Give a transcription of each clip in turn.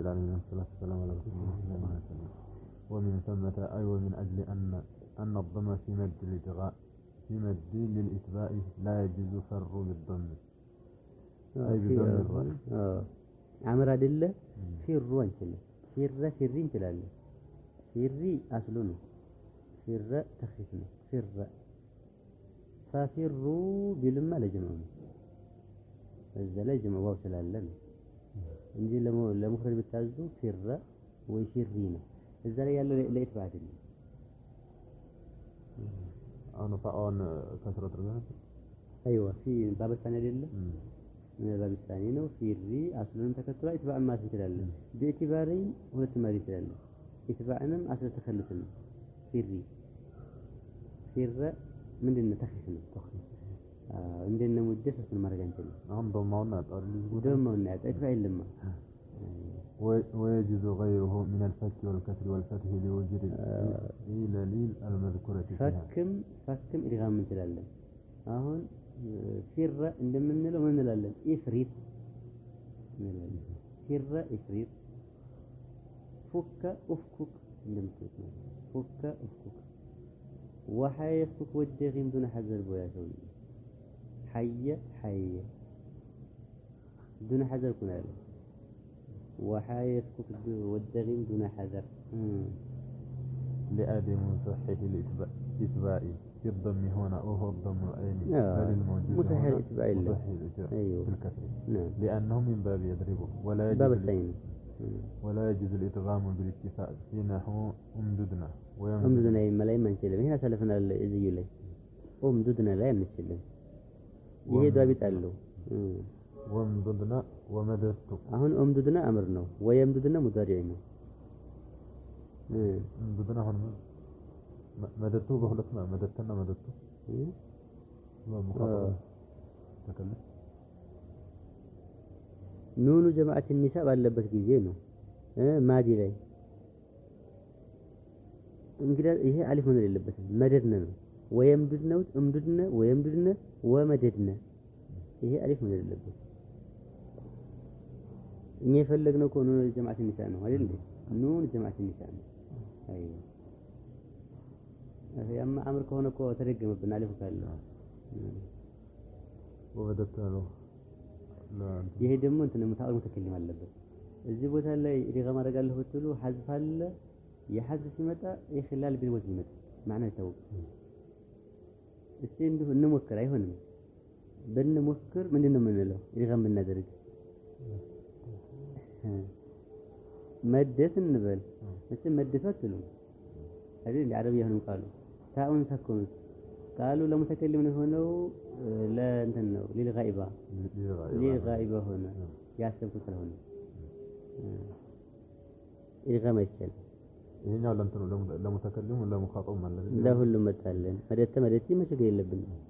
الجلال من الصلاة والسلام على رسول الله صلى الله عليه وسلم ومن ثمة أي ومن أجل أن الضم في مد الإدغاء في مد للإتباع لا يجوز فر بالضم أي بضم الراء عمر أدلة فر وانشله فرين جلاله فري أصلونه فر تخفيفنا فر ففروا بلما لجمعنا إذا لجمع واو سلالنا እንጂ ለሙፍረድ ብታዙ ፍረ ወይ ፍሪና እዛ ላይ ያለው ለኢትባ አይደለም አሁን ፋኦን ከስረት ነው ايوه في باب الثاني አይደለም በባብ الثاني ነው ፍሪ አስሉን ተከትሎ ኢትባ ማለት እንችላለን በኢትባሪ ሁለት ማለት እንችላለን ኢትባንም አስለ ተከልስ ነው ፍሪ ፍረ ምንድነው ተخفيف ነው እንደነ ሙደስ እሱን ማድረግ አንችልም አሁን በማውና አጣሪ ደማውና ኢትባ የለም ويجوز غيره من الفك والكسر والفتح لوجود الإلال المذكورة فكم إدغام እንችላለን አሁን ፍረ እንደምንለው ምን እንላለን ኢፍሪት እንላለን ፍረ ኢፍሪት فك افكك እንደምትለው فك افكك وحيفك والدغم دون حذر بويا سوي حي دون حذر كنا وحيفك والدغم دون حذر لآدم صحيح الإتباع في الضم هنا وهو الضم العين بل الموجود مصحيح الإتباع أيوه بالكسر نعم لأنه من باب يضربه ولا يجوز الإدغام بالاتفاق في نحو أمددنا أمددنا ملاي ما نشيله هنا سلفنا الزيو لي أمددنا لا نشيله ይሄ ዳቢት አለው ወምዱድና ወመደቱ አሁን ኦምዱድና አምር ነው ወየምዱድና ሙዳሪዕ ነው ኦምዱድና አሁን መደቱ በሁለት ነው መደተና መደቱ ተከለ ኑኑ ጀማዓት النساء ባለበት ጊዜ ነው ማዲ ላይ እንግዲህ ይሄ አሊፍ ሆነ የለበትም መደድነ ነው ወየምዱድና እምዱድና ወየምዱድና ወመደድና ይሄ አሊፍ ምን አይደለበት እኛ የፈለግነው እኮ ኑን ጀማዓት النساء ነው አይደል ኑን ጀማዓት النساء ነው አይው ያማ አምር ከሆነ እኮ ተደገመብን አሊፍ ካለ ወመደቱ ነው ይሄ ደግሞ እንትን ሙታወል ሙተከለም አለበት እዚህ ቦታ ላይ ኢድጋም አደርጋለሁ ብትሉ ሐዝፍ አለ የሐዝፍ ሲመጣ ይخلال بالوزن ይመጣ معناه ይታወቅ እስቲ እንዲሁ እንሞክር አይሆንም ብንሞክር ምንድነው የምንለው ኢድጋም ብናደርግ መደት እንበል እስቲ መደት አትሉ አይደል የአረብያውን ቃሉ ታውን ሰከኑት ቃሉ ለሙተከለም ነው ለእንትን ነው للغائبة ሆነ ያሰብኩት ስለሆነ ኢድጋም አይቻል ይሄኛው ለእንትን ነው ለሙተከለም ለሙኻጠብ ማለት ነው ለሁሉም መጣለን መደት መቸገር የለብንም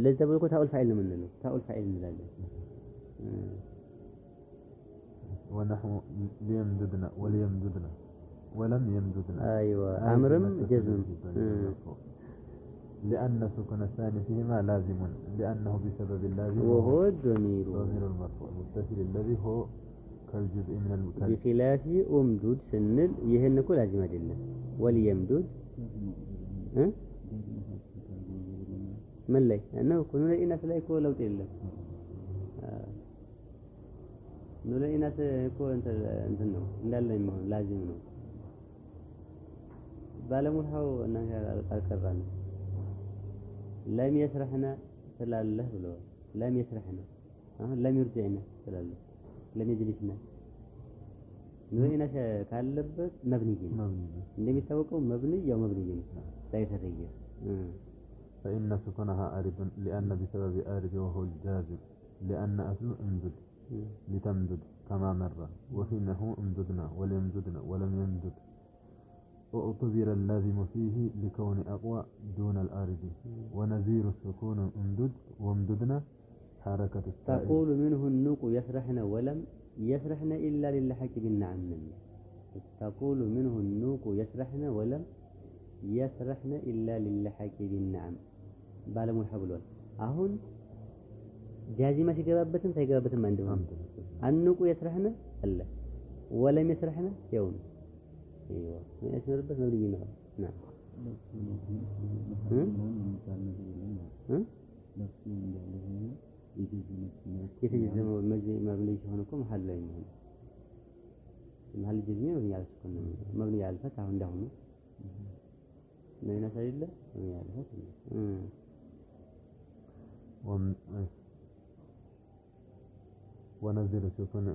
ለዛ ብሎ ታውል ፋይል ነው የምንለው ታውል ፋይል እንላለን ونحو ليمددنا وليمددنا ولم يمددنا ايوه امرم جزم لأن سكن الثاني فيهما لازم لأنه بسبب اللازم وهو الضمير المرفوع المتصل الذي هو كالجزء من المكلف بخلاف امدد سنل يهن كل لازم አይደለም وليمدد من ላይ انه كن لإناث ላይ እኮ ለውጥ የለም ነው ለኢናስ እኮ እንትን ነው እንዳለ የሚሆን ላዚም ነው ባለሙልሃው እና አልቀራን ለም يسرحنا ስላለ ብሎ ለም يسرحنا አሁን ለም يرجعنا ስላለ ለም يجلسنا ነው ኢናስ ካለበት መብኒ እንደሚታወቀው መብኒ ያው መብኒ ነው ሳይተገኘ فإن سكنها آرد لأن بسبب آرد وهو الجازم لأن أصل امدد لتمدد كما مر وفي نحو امددنا وليمددنا ولم يمدد واعتبر اللازم فيه لكون أقوى دون الآرد ونزير السكون امدد وامددنا حركة التاء تقول منه النوق يسرحنا ولم يسرحنا إلا للحق بالنعم تقول منه النوق يسرحنا ولم يسرحنا إلا للحق بالنعم ባለሙልሃ ብሏል አሁን ጃዚማ ሲገባበትም ሳይገባበትም አንድ ነው አንቁ يسرحنا አለ ولم يسرحنا يوم ايوه ما يسربت مبني ነው نعم يتجزم مبني هنا كم محل لا يمكن محل جزمي مبني على السكون مبني على الفتح عندهم ما ينسى إلا مبني على الفتح ونزل سكون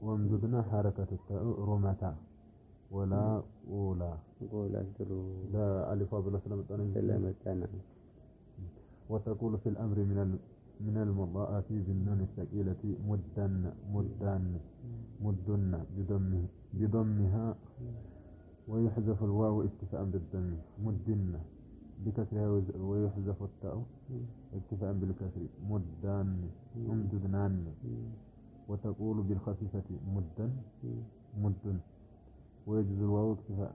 وامددنا حركة التاء رمتا ولا أولى لا ألف وبلا سلامة وتقول في الأمر من المضاءة بالنون الثقيلة مدن بضمها ويحذف الواو اتفاء بالضم مدن بكسرها ويحذف التاء اتفاء بالكسر مدان امددنان وتقول بالخفيفة مدن ويجز الواو اتفاء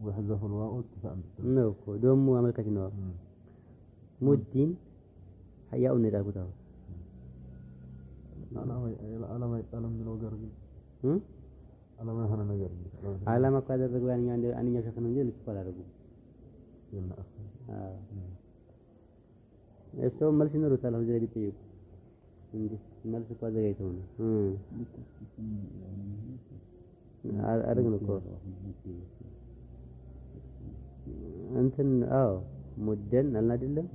ويحذف الواو اتفاء بالضم نوكو دوم وعملكة نوع مدين حياء نداكوتاو على ما يتعلم من وقرق على ما هنا نقرق على ما قادر رجوا يعني يشوف من جيل كفار رجوا يلا استوى ملش نورو تعالى وجري بيجو عندي ملش قادر يتونه أرجعنا أنتن مدن أنا دلله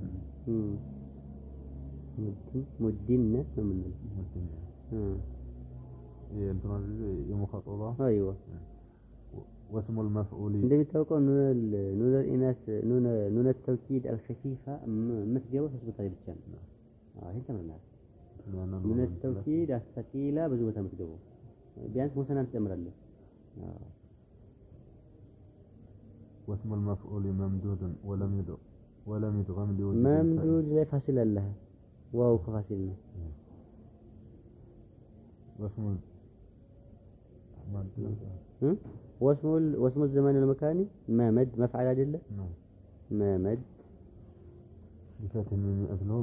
مدن من يمخطوبة أيوة واسم المفعول عندما توقع نون الإناث نون التوكيد الخفيفة مسجوة حسب طريق الجمع هي تمرنا نون التوكيد الثقيلة بزوجة مسجوة بيانس موسى نستمر له واسم المفعول ممدود ولم يدغم لوجود ممدود لا فاصل لها واو فاصلنا واسم الزمان المكاني مامد مفعل أدلة مامد بفتح الميم أصله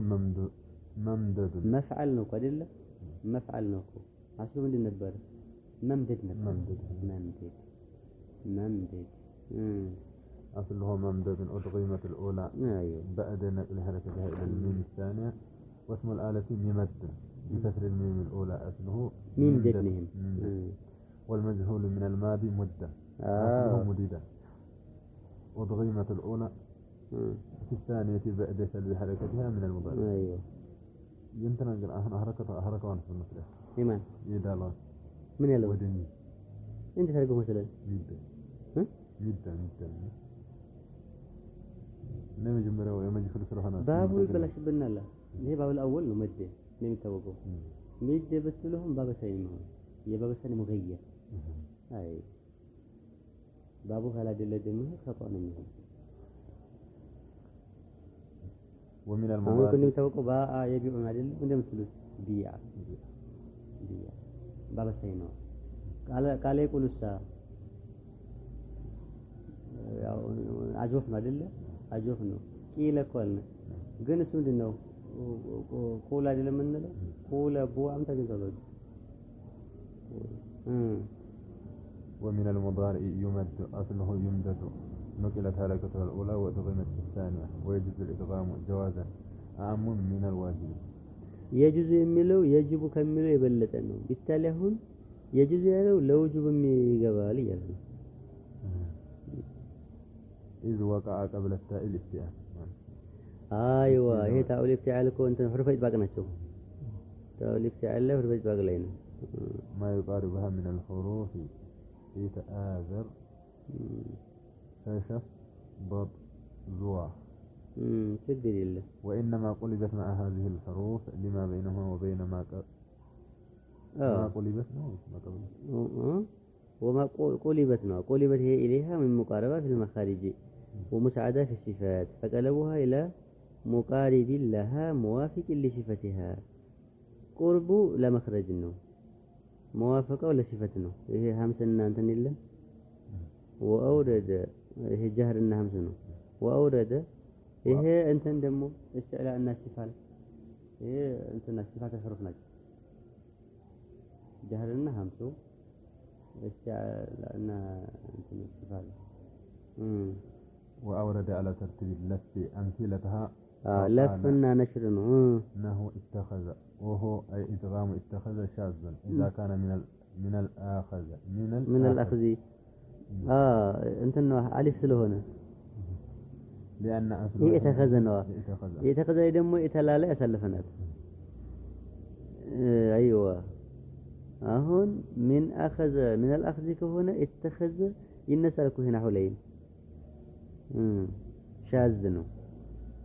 ممدد مفعل نوك أدلة مفعل نوك أصله من النبار ممدد أصله ممدد أدغيمة الأولى بعد نقل حركتها إلى الميم الثانية واسم الآلة ممد بكسر الميم الأولى أصله ممددنهم والمجهول من الماضي مدة أصله مديدة أدغيمة الأولى في الثانية بعد سلب حركتها من المضارع أيوه يمكن أن حركة وأنا في المصرف إيمان يدالا من يلو ودني أنت ترجو مثلا جدا نعم جمرة ويوم يجفل سرحنا بابو يبلش بالنلا هي باب الأول مدة نعم توقف مدة بس لهم باب ثاني هي باب ثاني مغير أي بابو هلا دل دمه خطأ منه ومن المضارع كنا توقف باء يبيع معدل ونعم ثلث بيع باب ثاني قال يقول الساعة عجوف معدل عجوف إنه كيلا كلنا جن اسمه دينه كولا دل مننا كولا بو عم تجي زود ومن المضارع يمد أصله يمدد نقلت حركتها الأولى وأدغمت في الثانية ويجوز الإدغام جوازا عام من الواجب يجوز يميلو يجب كميلو يبلت إنه بالتالي هون يجوز يلو لو وجب ميجابالي يلو إذ وقع قبل التاء الافتعال أيوة هي تاء الافتعال كون حرف إطباقنا شو تاء الافتعال له حرف إطباق لنا ما يقاربها من الحروف في تآذر فشف ضد زوا تدري وإنما قلبت مع هذه الحروف لما بينهما وبين ما قلبت ما قبل وما قلبت هي إليها من مقاربة في المخارج ومساعدة في الصفات فقلبوها إلى مقارب لها موافق لصفتها قرب لا مخرج النوم موافقة ولا صفتنا هي همسنا أنت نلا وأورد هي جهر إنها همسنا وأورد هي أنت دمو استعلاء الناس صفات هي أنت الناس صفات الحروف نج جهر إنها همسو استعلاء أنت استفاد وأورد على ترتيب اللف أمثلتها لفنا نشر أنه اتخذ وهو أي إدغام اتخذ شاذا إذا كان من الآخذ من الأخذ أنت إنه ألف سلهنا لأن أصله يتخذنا يتخذ يدمو يتلالى يسلفنا أيوة أهون من أخذ من الأخذ كهنا اتخذ ينسلك هنا حولين شاذنو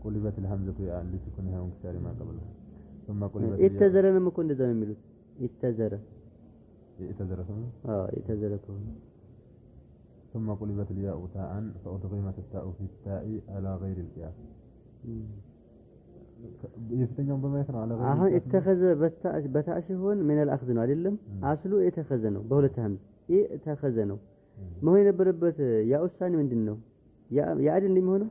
قلبت الهمزة اللي تكونها مكسار ما قبلها ثم قلبت اتزر لما كنت ذا يميلوت اتزر اتزر كهنا ثم قلبت الياء تاء فأدغمت التاء في التاء على غير القياس يفتنيهم بما يفعل على غير القياس اتخذ بتأشهون من الأخذ نو عدلم أصله اتخذنو بهولة همز اتخذنو ما هو ينبربت ياء الثاني من دينه يا عدل اللي هنا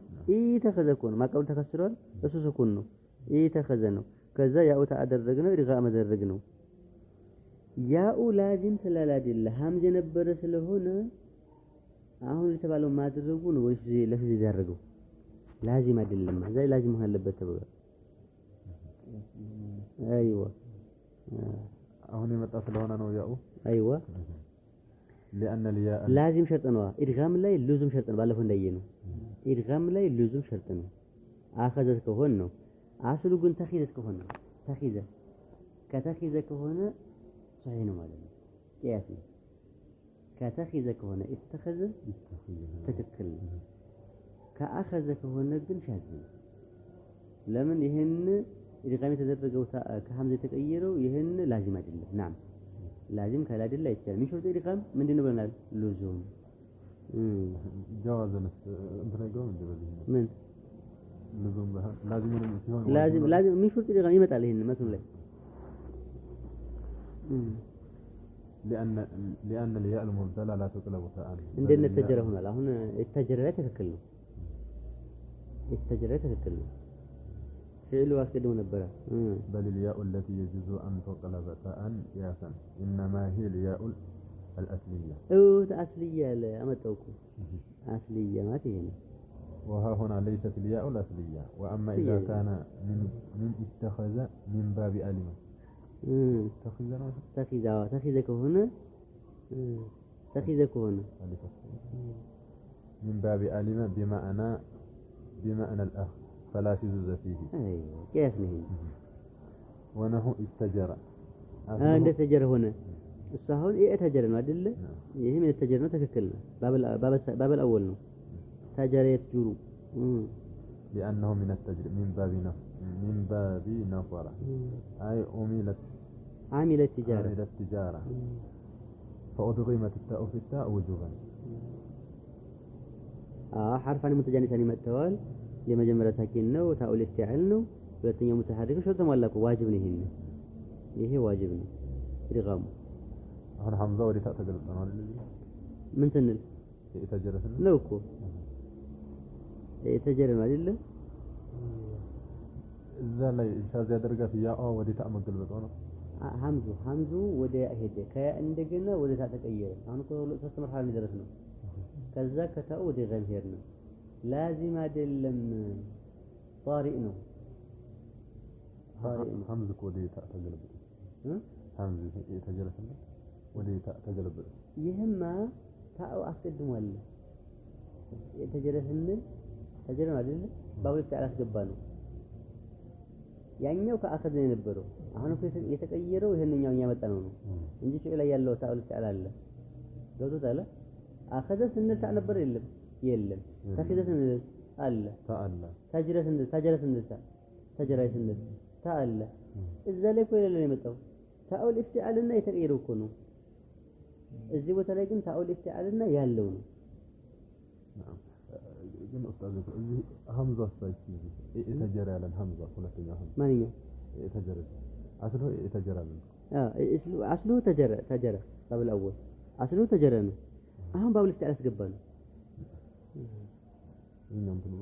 اتخذكون ما قبل تكسرون بس سكون اتخذنو كذا ياء تأدرجنو إرغاء مدرجنو ياء لازم سلالة الله همز ينبر سلهونه አሁን የተባለው ማድረጉ ነው ወይስ ለፍዝ ያደረገው ላዚም አይደለም እዛይ ላዚም መሆን አለበት ተብሏል አይዋ አሁን የመጣ ስለሆነ ነው ያው አይዋ لأن الياء لازم شرط ነው ኢድጋም ላይ لزوم شرط ነው ባለፈው እንዳየነው ኢድጋም ላይ لزوم شرط ነው አخذት ከሆነ ነው አስሉ ግን ተኺዘት ከሆነ ነው ተኺዘ ከተኺዘ ከሆነ صحيح ነው ማለት ነው ቂያስ ነው كتخذ كهنا اتخذ تككل كأخذ كهنا جن شاذ لمن يهن إذا قامت تدرجوا كهمزة تغيروا يهن لازم أدلة نعم لازم كلا أدلة يتشال مش شرط إدغام من دين بنا لزوم جواز من لزوم بها لازم مش شرط إدغام يمت عليهن ما تقول لأن الياء المبدلة لا تطلب تاء عندنا التجرة هنا لا هنا التجرة لا تتكلم التجرة تتكلم فعل واحد ونبرة بل الياء التي يجوز أن تقلب تاء قياسا إنما هي الياء الأصلية أصلية لا أما توكو أصلية ما تهنا وها هنا ليست الياء الأصلية وأما إذا كان من اتخذ من باب ألمة تخذك هنا تخذك هنا من باب ألمة بمعنى الأخ فلا شذوذ فيه أيوة كيف نهي ونهو اتجر عند تجر هنا الصحون إيه تجر ما دل يهم من التجر ما تكلنا باب الأول نو تجر يتجرو لأنه من التجر من باب نفرة أي عاملة تجارة فأدغمت التاء في التاء وجوبا حرفان متجانسان متوال لما جمر ساكن نو تاء الاستعل نو ولكن يوم متحرك شرط مولك واجب نهن يهي واجب نو إدغام هنا حمزة ودي تاء تقلب من سنل يتجر سنل نوكو يتجر ما دله إذا لا شاذ درجة في ياء ودي تاء مقلب طونه ሀምዙ ወደ ሄደ ከእንደገና ወደ ታ ተቀየረ አሁን ኮሎ ተስተምር ሐል ይደረስ ነው ከዛ ከታው ወደ ገን ሄድ ነው ላዚም አይደለም ጣሪእ ነው ሀምዝ ወደ ታ ተገለበጠ ሀምዝ የተጀረሰለ ወደ ታ ተገለበጠ ይሄማ ታው አስቀድሟል የተጀረሰልን ተጀረም አይደል ባውል ታላስ ገባ ነው ያኛው ከአከዘ የነበረው አሁን እኮ የተቀየረው ይሄንኛው ያመጣ ነው እንጂ ፊዕል ላይ ያለው ታውል ታላ አለ ገብቶታል አከዘ ስንል ታ ነበር የለም ተከዘ ስንል አለ ተጅረ ስንል ተጅረ ስንል ታ አለ እዛ ላይ እኮ የሌለ የመጣው ታውል ኢፍቲአልና የተቀየረው እኮ ነው እዚህ ቦታ ላይ ግን ታውል ኢፍቲአልና ያለው ነው ግን ኡስታዝ እዚህ ሀምዛ ሳይት የተጀረ ያለን ሀምዛ ሁለተኛ ሀምዛ ማንኛው የተጀረ አስሉ የተጀረ ነው አስሉ ተጀረ قبل اول አስሉ ተጀረ ነው አሁን ባብል ፍትህ አስገባን እኛም ብሎ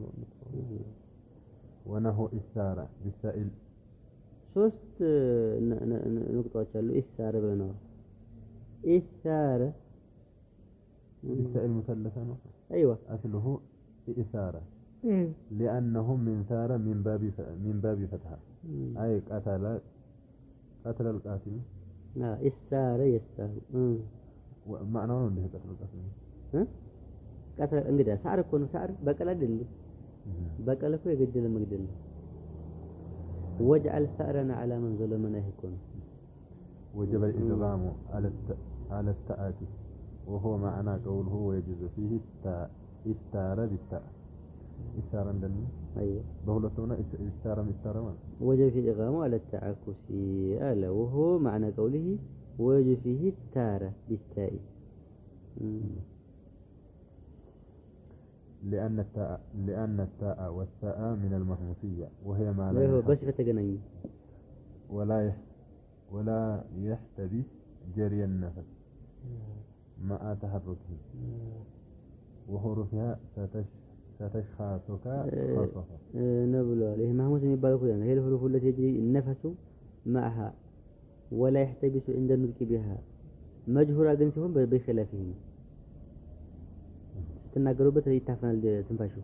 ወነሁ ኢሳራ ቢሳኢል ሶስት ንቁጣዎች አሉ ኢሳራ ብለናል ኢሳራ بالتاء المثلثة أيوة أصله إثارة لأنه من ثار من باب فتحة أي قتل القاتل إسار يسار معناه أنه قتل القاتل قتل انقدر سعر كونه سعر بقل أدل بقل كو يقدل المقدل واجعل ثأرنا على من ظلمنا يكون وجب الإدغام على التاء وهو معنى قوله ويجوز فيه التاء بالتاء إثارا دني أيوة بهولتونا إثارا ما وجب فيه الإدغام على التعكس ألا وهو معنى قوله ويجوز فيه التاء بالتاء لأن التاء والثاء من المهموسية وهي ما لا هو بس فتقنين ولا يحتبس جري النفس مع تحركه وحروفها ستشخصك خاصة نبلو عليه مهموس يبالغ كذا هي الحروف التي يجري النفس معها ولا يحتبس عند النطق بها مجهورة جنسهم بخلافهم تناقروበት ይታፈናል ትንፋሹ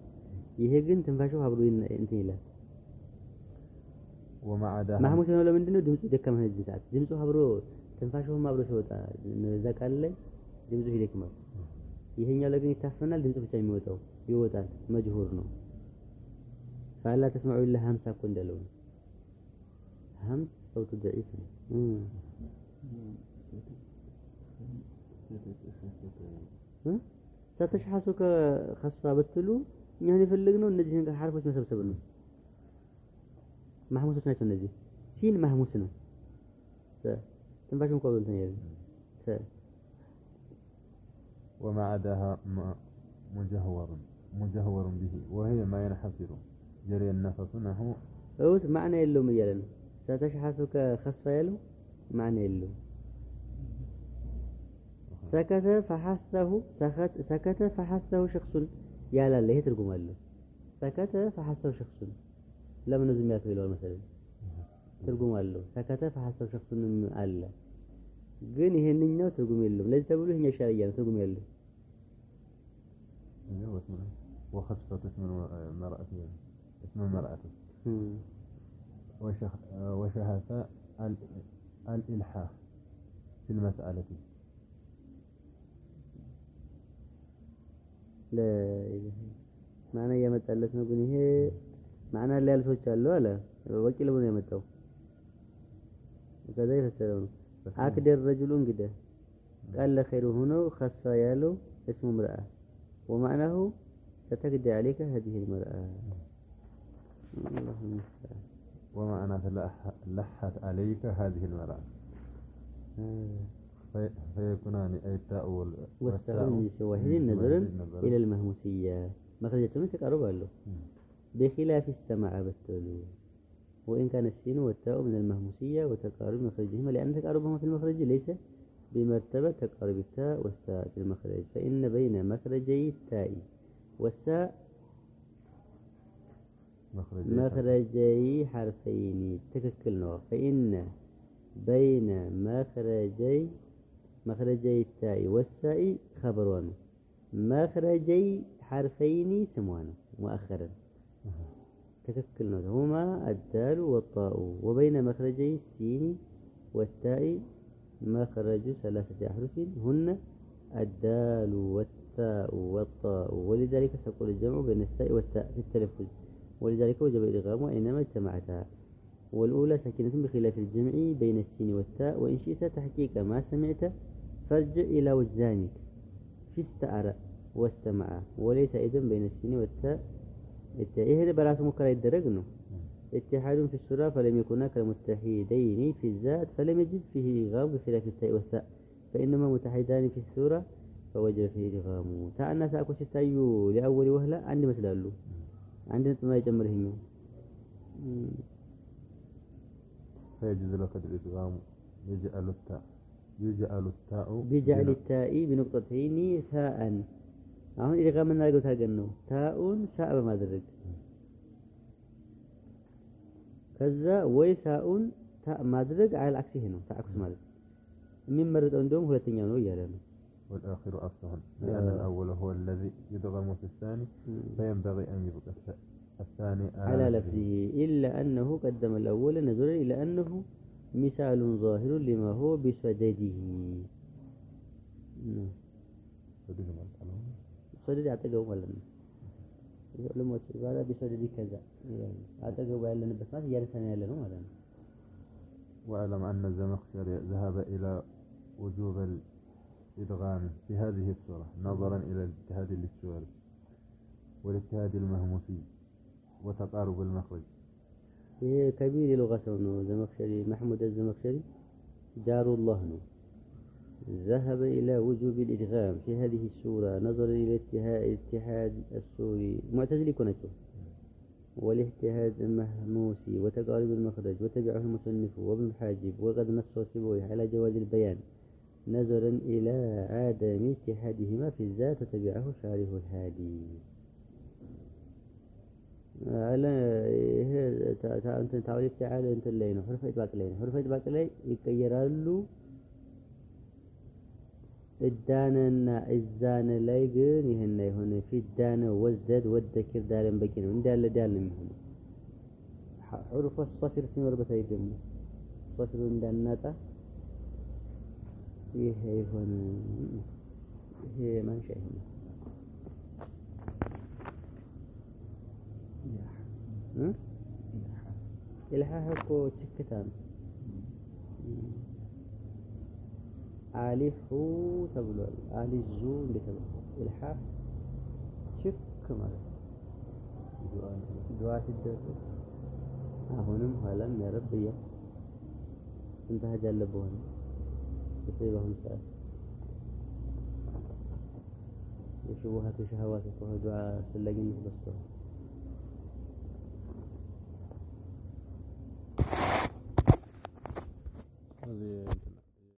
ይሄ ግን ትንፋሹ አብሮ እንትን ይላል ومعدها ማህሙስ ነው ለምንድነው ድምፁ ደከመ ህዝብ ሰዓት ድምፁ አብሮ ትንፋሹም አብሮ ሲወጣ እዛ ቃል ላይ ድምፁ ይደክማል ይሄኛው ላይ ግን ይታፈናል ድምፁ ብቻ የሚወጣው ይወጣል መጅሁር ነው فلا تسمعوا الا همسا እኮ እንዳለው همس صوت ضعيف ستشحسك خصفة بتلو يعني يفلقنا النجين حرفوش مسبسبنا محموسة نايتو النجي سين محموسنا تنفعشون قولوا الثانية وما عداها مجهور به وهي ما ينحصر جري النفس نحو اوت معنى يلو ميالنا ستشحسك خصفة يلو معنى يلو سكت فحثه شخص يا لا له ترجم له سكت فحثه شخص لم نزم ياكله مثلا ترجم له سكت فحثه شخص አለ ግን ይሄንኛው ትርጉም የለውም ለዚህ ተብሎ ይሄኛው ሻሪያ ትርጉም የለውም وخصفة اسم المرأة وشهث الإلحاح في المسألة لا معنى يمتلس ነው ግን ይሄ معنى ላይ ያልሶች አሉ አለ ወኪል ነው የመጣው ከዛ ይፈሰረው አክደር رجل እንግዲህ قال خير هنا خص ያለው اسم امرأة ومعناه ستجدي عليك هذه المرأة اللهم المستعان ومعنى لحت عليك هذه المرأة فيكونان التاء والتاء واحد نظرا إلى المهموسية مخرجتهم تقرب له بخلاف استمع بالتلو وإن كان السين والتاء من المهموسية وتقارب مخرجهما لأن تقاربهما في المخرج ليس بمرتبة تقارب التاء والتاء في المخرج فإن بين مخرجي التاء والتاء مخرجي حرفين تككلنا فإن بين مخرجي التاء والساء خبران مخرجي حرفين سموان مؤخرا تككلنا هما الدال والطاء وبين مخرجي السين والتاء مخرج ثلاثة أحرف هن الدال والتاء والطاء ولذلك سيقول الجمع بين التاء والتاء في التلفظ ولذلك وجب الإدغام وإنما اجتمعتا والأولى ساكنة بخلاف الجمع بين السين والتاء وإن شئت تحقيق ما سمعت فارجع إلى وجدانك في استعر واستمع وليس إذن بين السين والتاء هذا براس مكرر الدرجنه اتحاد في السورة فلم يكونا كالمتحدين في الذات فلم يجد فيه إدغام بخلاف التاء والتاء فإنما متحدان في السورة فوجب فيه إدغام تاءنا سأكو ستايو لأول وهلة عندي مثل له عندنا ما يجمرهن فيجوز لك الإدغام بجعل التاء بنقطتين ثاء አሁን ኢድጋም እናደርገው ታገን ነው ታኡን ሳእ በማድረግ ከዛ ወይ ሳኡን ታ ማድረግ አይል አክሲ ነው ታክስ ማለት የሚመረጠው እንደውም ሁለተኛው ነው እያለ ነው والآخر أفصح لأن الأول هو الذي يدغم في الثاني فينبغي أن يبقى الثاني على لفظه إلا أنه قدم الأول نظرا إلى أنه مثال ظاهر لما هو بصدده. صدد أعتقد ولا لما تقول بصدد كذا أعتقد ولا نبصات يعني ثانية لنا ولا. وأعلم أن الزمخشري ذهب إلى وجوب الإدغام في هذه السورة نظرا إلى الاجتهاد للسور والاجتهاد المهموسي وتقارب المخرج. إيه كبير لغة الزمخشري محمود الزمخشري جار الله نو ذهب إلى وجوب الإدغام في هذه السورة نظرا إلى اتحاد السوري معتزلي كنته والاجتهاد المهموسي وتقارب المخرج وتبعه المصنف وابن الحاجب وقد نص سيبويه على جواز البيان نظرا إلى عدم اتحادهما في الذات وتبعه شارح الهادي. على أنت تعرف تعالى أنت اللين حرف إطلاق اللين حرف إطلاق اللين يكيرالو الدانا الزان لايقن يهنا هنا في الدانا والزد والذكر دالن بكين من دال دالن هنا حرف الصفر سمر بتايدم صفر داناتا هي هنا هي ما شيء هنا الحاح كو تكتان ألف تبلو ألف زو اللي تبلو الحاح شك ماله دعاء الدرس هونم هلم يا ربي انتهى جلبون يصيبهم ساعة يشوهات شهواتك وهو دعاء سلقين بسطه